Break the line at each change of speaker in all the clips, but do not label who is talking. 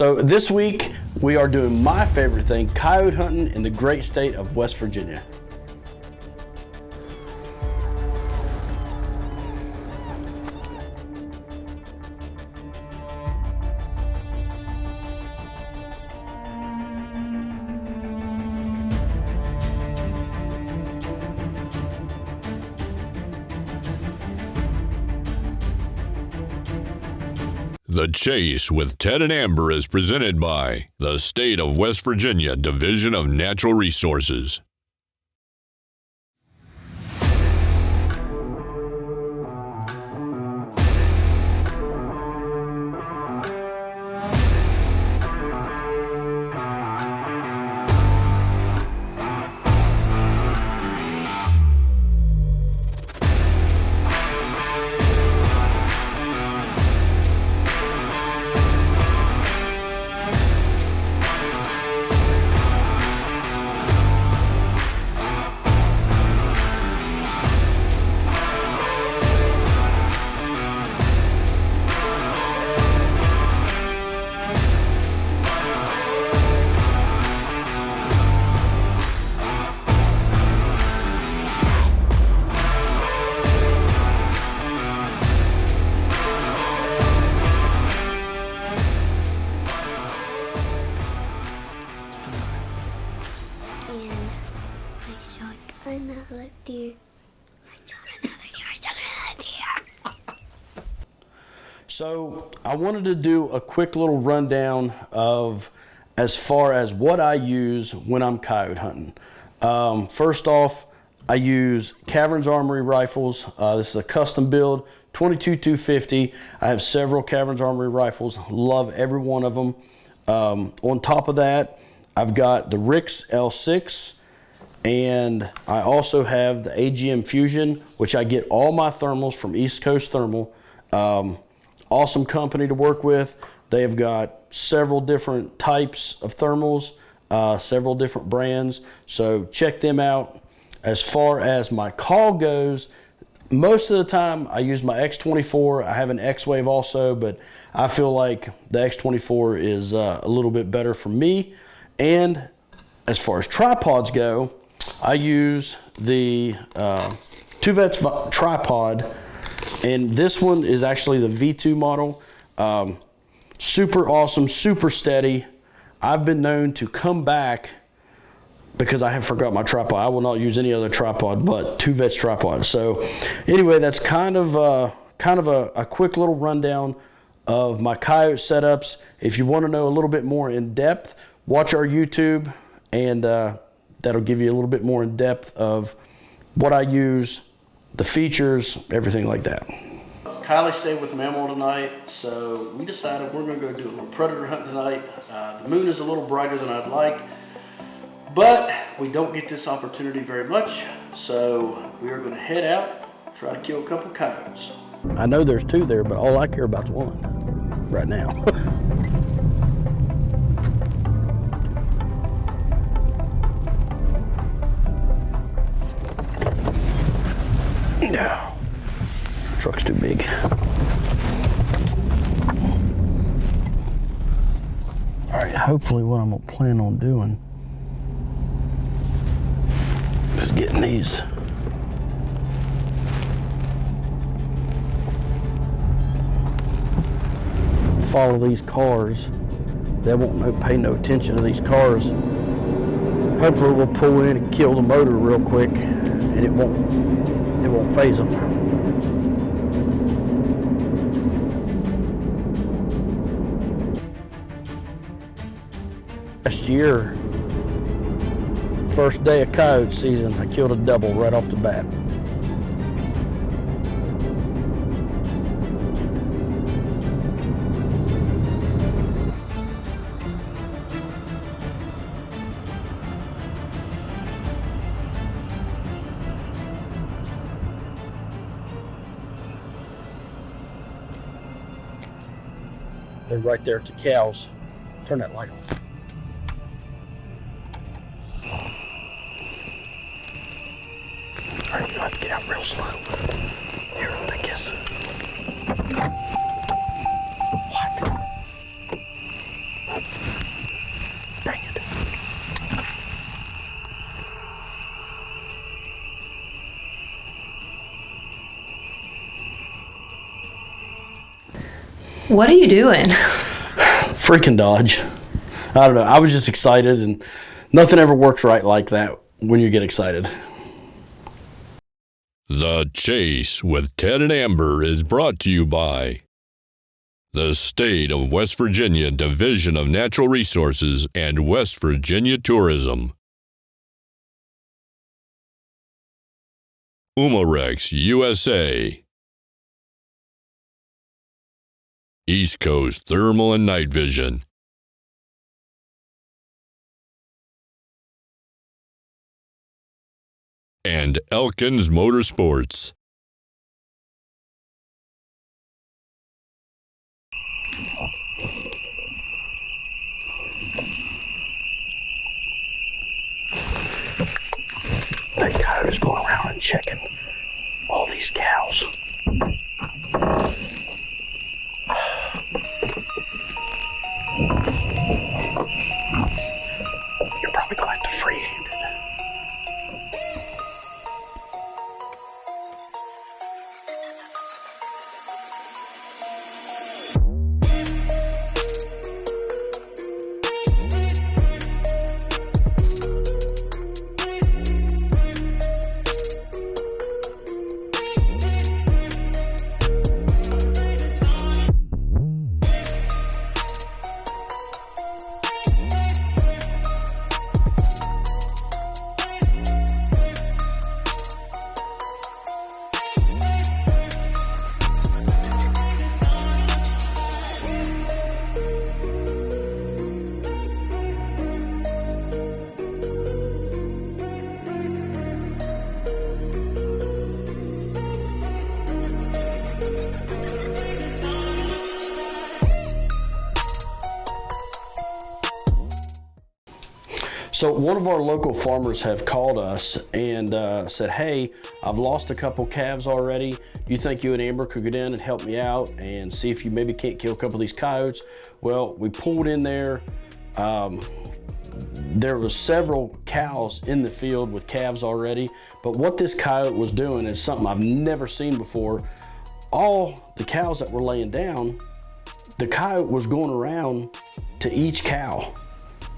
So this week we are doing my favorite thing, coyote hunting in the great state of West Virginia.
The Chase with Ted and Amber is presented by the State of West Virginia Division of Natural Resources.
Another deer.
So I wanted to do a quick little rundown of as far as what I use when I'm coyote hunting. First off, I use Calving's Armory rifles. This is a custom build, 22-250. I have several Calving's Armory rifles. Love every one of them. On top of that, I've got the Rix L6. And I also have the AGM Fusion, which I get all my thermals from East Coast Thermal. Awesome company to work with. They have got several different types of thermals, several different brands. So check them out. As far as my call goes, most of the time I use my X24. I have an X-Wave also, but I feel like the X24 is a little bit better for me. And as far as tripods go, I use the Two Vets tripod, and this one is actually the V2 model. Super awesome, super steady. I've been known to come back because I have forgot my tripod. I will not use any other tripod but Two Vets tripod. So anyway, that's kind of a quick little rundown of my coyote setups. If you want to know a little bit more in depth, watch our YouTube, and that'll give you a little bit more in depth of what I use, the features, everything like that. Kylie stayed with Mammal tonight, so we decided we're gonna go do a little predator hunt tonight. The moon is a little brighter than I'd like, but we don't get this opportunity very much, so we are gonna head out, try to kill a couple coyotes. I know there's two there, but all I care about is one right now. No, truck's too big. All right, hopefully what I'm gonna plan on doing is getting these follow these cars. They won't pay no attention to these cars. Hopefully we'll pull in and kill the motor real quick, and it won't phase them. Last year, first day of coyote season, I killed a double right off the bat. They're right there at the cows. Turn that light off. All right, you have to get out real slow. Here, take this. What?
What are you doing?
Freaking dodge. I don't know. I was just excited, and nothing ever works right like that when you get excited.
The Chase with Ted and Amber is brought to you by the State of West Virginia Division of Natural Resources and West Virginia Tourism. Umarex USA. East Coast Thermal and Night Vision. And Elkins Motorsports.
That coyote is going around and checking all these cows. You're probably going to have to freehand it. So one of our local farmers have called us and said, hey, I've lost a couple calves already. You think you and Amber could get in and help me out and see if you maybe can't kill a couple of these coyotes? Well, we pulled in there. There was several cows in the field with calves already, but what this coyote was doing is something I've never seen before. All the cows that were laying down, the coyote was going around to each cow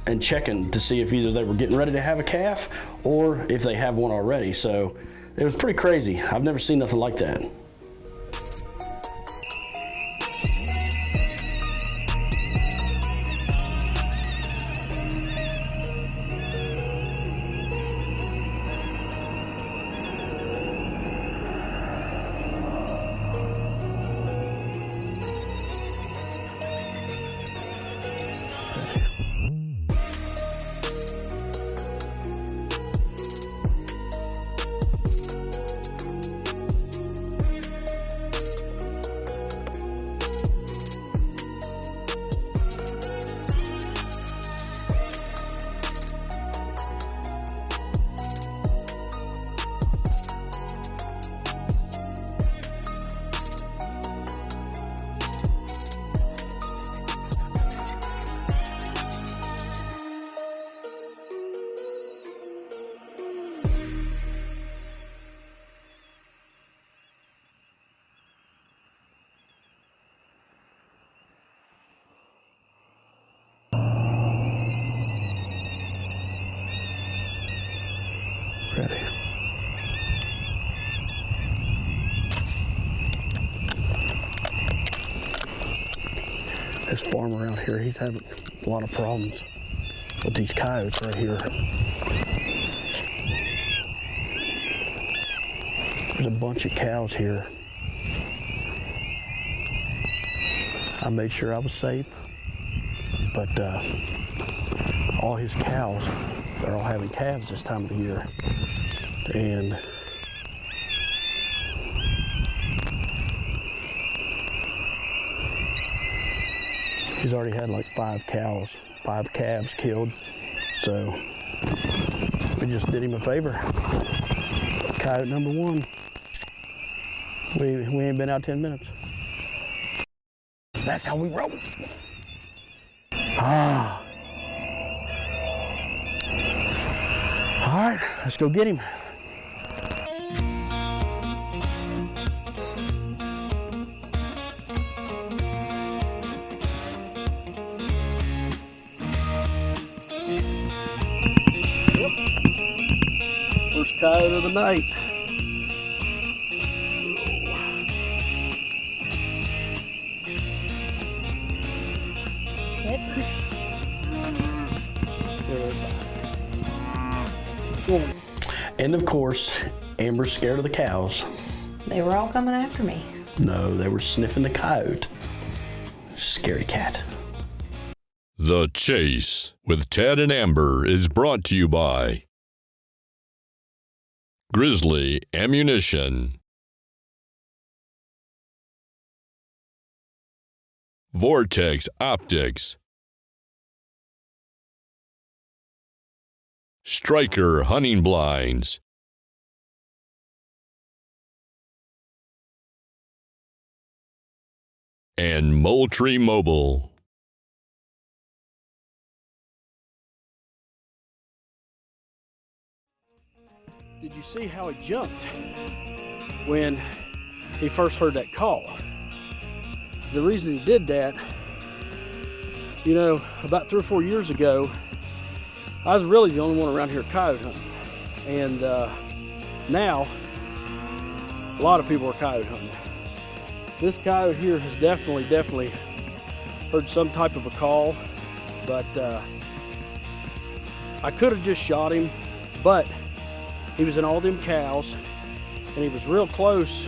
and checking to see if either they were getting ready to have a calf or if they have one already. So it was pretty crazy. I've never seen nothing like that. Ready. This farmer out here, he's having a lot of problems with these coyotes right here. There's a bunch of cows here. I made sure I was safe, but all his cows, they're all having calves this time of the year. And he's already had like 5 calves killed. So we just did him a favor. Coyote number 1. We ain't been out 10 minutes. That's how we roll. Ah. All right, let's go get him. coyote of the night. And of course, Amber's scared of the cows.
They were all coming after me.
No, they were sniffing the coyote. Scary cat.
The Chase with Ted and Amber is brought to you by Grizzly Ammunition, Vortex Optics, Striker Hunting Blinds, and Moultrie Mobile.
Did you see how he jumped when he first heard that call? The reason he did that, you know, about 3 or 4 years ago, I was really the only one around here coyote hunting. And now, a lot of people are coyote hunting. This coyote here has definitely heard some type of a call, but I could have just shot him, but he was in all them cows, and he was real close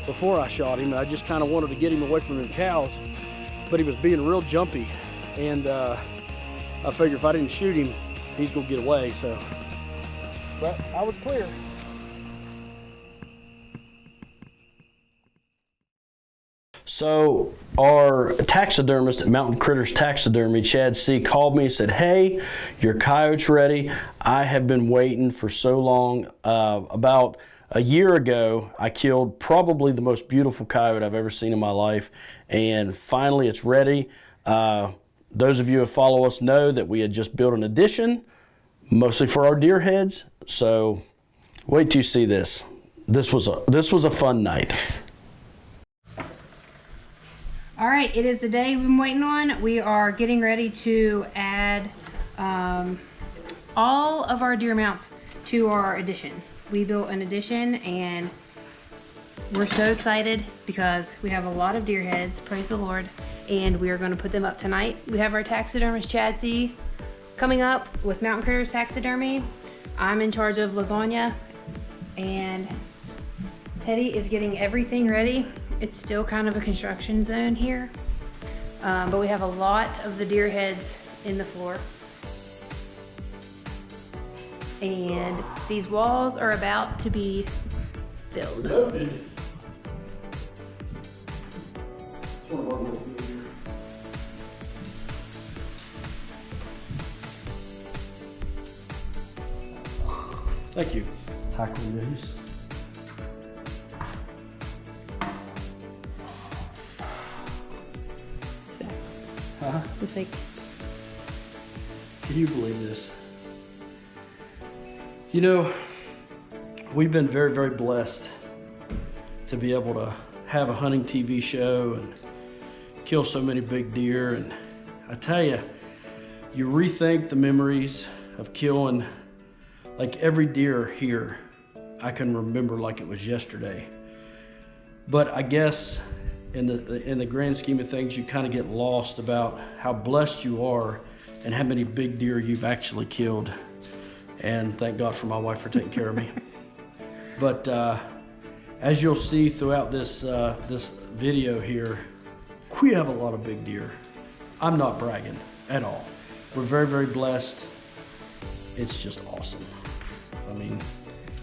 before I shot him. I just kind of wanted to get him away from them cows, but he was being real jumpy, and I figured if I didn't shoot him, he's gonna get away, so. But I was clear. So our taxidermist at Mountain Critters Taxidermy, Chad C., called me and said, hey, your coyote's ready. I have been waiting for so long. About a year ago, I killed probably the most beautiful coyote I've ever seen in my life, and finally it's ready. Those of you who follow us know that we had just built an addition, mostly for our deer heads, so wait till you see this. This was a fun night.
All right, it is the day we've been waiting on. We are getting ready to add all of our deer mounts to our addition. We built an addition and we're so excited because we have a lot of deer heads, praise the Lord, and we are going to put them up tonight. We have our taxidermist Chad C. coming up with Mountain Critters Taxidermy. I'm in charge of lasagna, and Teddy is getting everything ready. It's still kind of a construction zone here, but we have a lot of the deer heads in the floor. And these walls are about to be filled.
Loaded. Thank you. Tackle these.
It's like,
can you believe this? You know, we've been very blessed to be able to have a hunting TV show and kill so many big deer. And I tell you, you rethink the memories of killing. Like every deer here, I can remember like it was yesterday. But I guess in the grand scheme of things, you kind of get lost about how blessed you are and how many big deer you've actually killed. And thank God for my wife for taking care of me. But as you'll see throughout this this video here, we have a lot of big deer. I'm not bragging at all. We're very blessed. It's just awesome. I mean,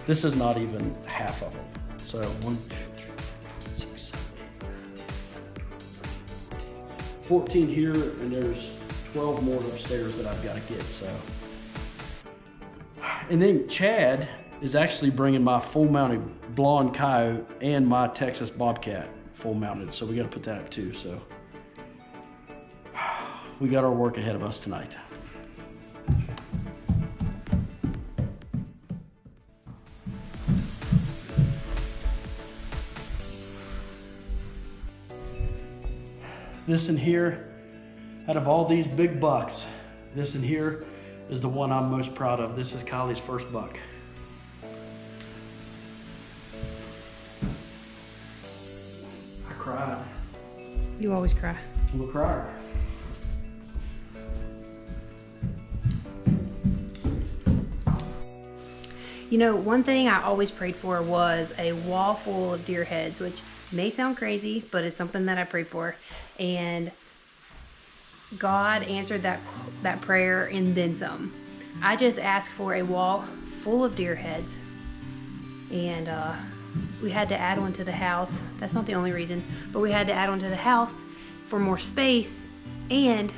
this is not even half of them. So 1, 2, 3, 6, 7, 8, 14 here, and there's 12 more upstairs that I've got to get. So, and then Chad is actually bringing my full-mounted blonde coyote and my Texas bobcat full-mounted. So we got to put that up too. So we got our work ahead of us tonight. This in here, out of all these big bucks, this in here is the one I'm most proud of. This is Kylie's first buck. cried.
You always cry.
I'm a crier.
You know, one thing I always prayed for was a wall full of deer heads, which may sound crazy, but it's something that I prayed for. And God answered that prayer and then some. I just asked for a wall full of deer heads. And we had to add one to the house. That's not the only reason, but we had to add one to the house for more space and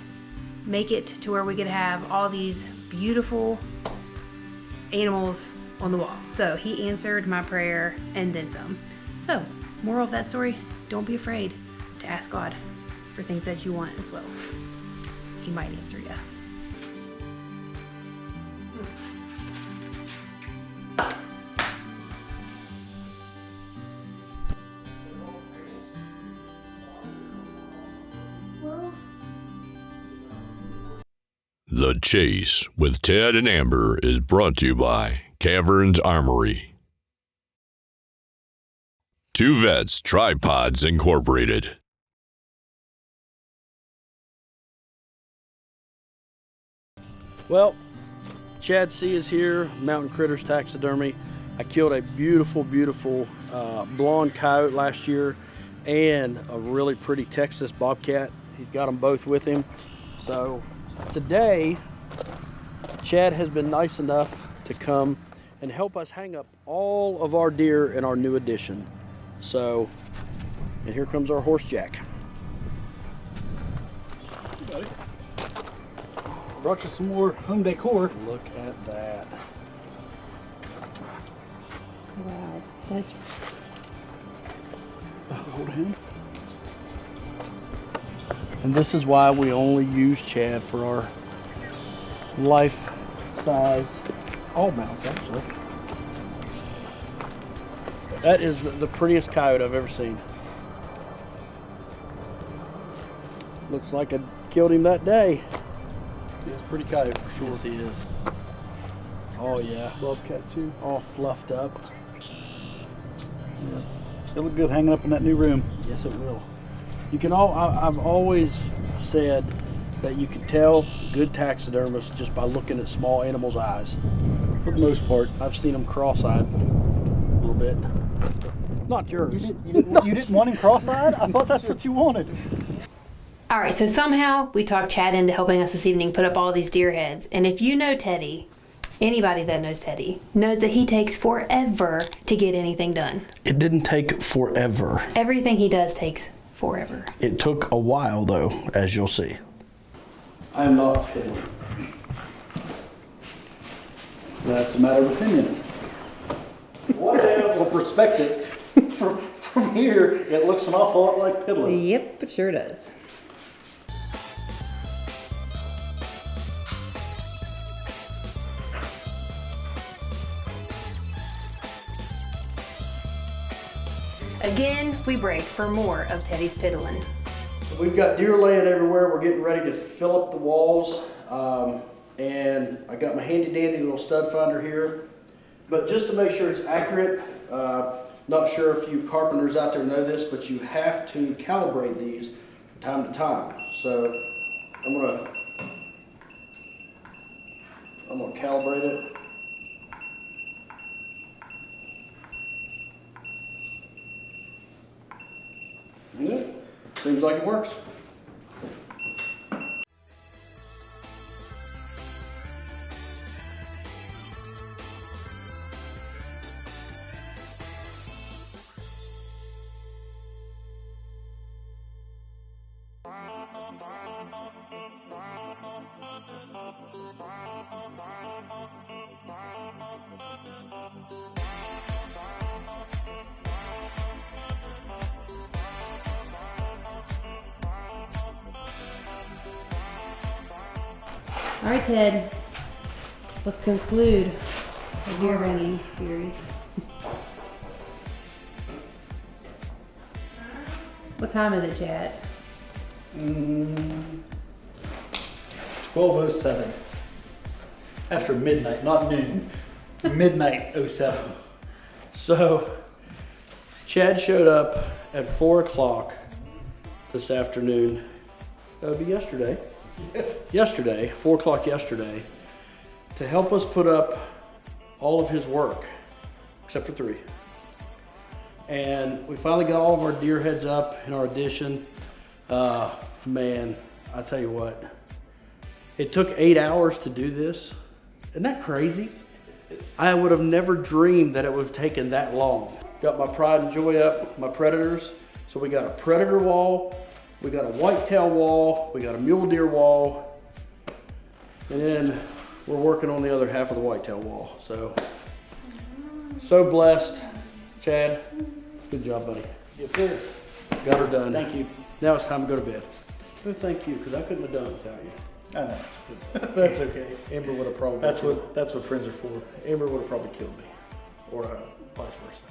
make it to where we could have all these beautiful animals on the wall. So he answered my prayer and then some. So, moral of that story, don't be afraid to ask God for things that you want as well. He might answer you.
The Chase with Ted and Amber is brought to you by Caverns Armory. Two Vets Tripods Incorporated.
Well, Chad C is here, Mountain Critters Taxidermy. I killed a beautiful, beautiful blonde coyote last year and a really pretty Texas bobcat. He's got them both with him. So today, Chad has been nice enough to come and help us hang up all of our deer in our new addition. So, and here comes our horse jack.
Hey, buddy. Brought you some more home decor.
Look at that.
Wow, that's
Hold him.
And this is why we only use Chad for our life-size, all mounts actually. That is the prettiest coyote I've ever seen. Looks like I killed him that day.
He's a pretty coyote for sure.
Yes, he is. Oh yeah,
Bobcat too.
all fluffed up.
Yeah. It'll look good hanging up in that new room.
Yes, it will. You can I've always said that you can tell good taxidermists just by looking at small animals' eyes.
For the most part.
I've seen them cross-eyed a little bit. Not yours.
You didn't want him cross-eyed? I thought that's what you wanted.
all right. So somehow we talked Chad into helping us this evening put up all these deer heads. And if you know Teddy, anybody that knows Teddy knows that he takes forever to get anything done.
It didn't take forever.
Everything he does takes forever.
It took a while though, as you'll see. I am not kidding.
That's a matter of opinion.
Whatever.
For perspective, from here, it looks an awful lot like piddling.
Yep, it sure does. Again, we break for more of Teddy's piddling.
We've got deer laying everywhere. We're getting ready to fill up the walls. And I got my handy dandy little stud finder here. But just to make sure it's accurate, not sure if you carpenters out there know this, but you have to calibrate these from time to time. So I'm gonna calibrate it. Yeah, seems like it works.
All right, Ted, let's conclude the deer ringing series. What time is it, Chad?
12:07. After midnight, not noon. Midnight 07.
So Chad showed up at 4 o'clock this afternoon. That would be yesterday. Yesterday, 4 o'clock yesterday, to help us put up all of his work, except for 3. And we finally got all of our deer heads up in our addition. Man, I tell you what, it took 8 hours to do this. Isn't that crazy? I would have never dreamed that it would have taken that long. Got my pride and joy up, my predators. So we got a predator wall, we got a whitetail wall, we got a mule deer wall, and then we're working on the other half of the whitetail wall. So blessed. Chad, good job, buddy.
Yes, sir.
Got her done.
Thank you.
Now it's time to go to bed. So thank you, because I couldn't have done it without you.
I know. That's okay.
Amber would have probably.
That's what friends are for.
Amber would have probably killed me, or vice versa.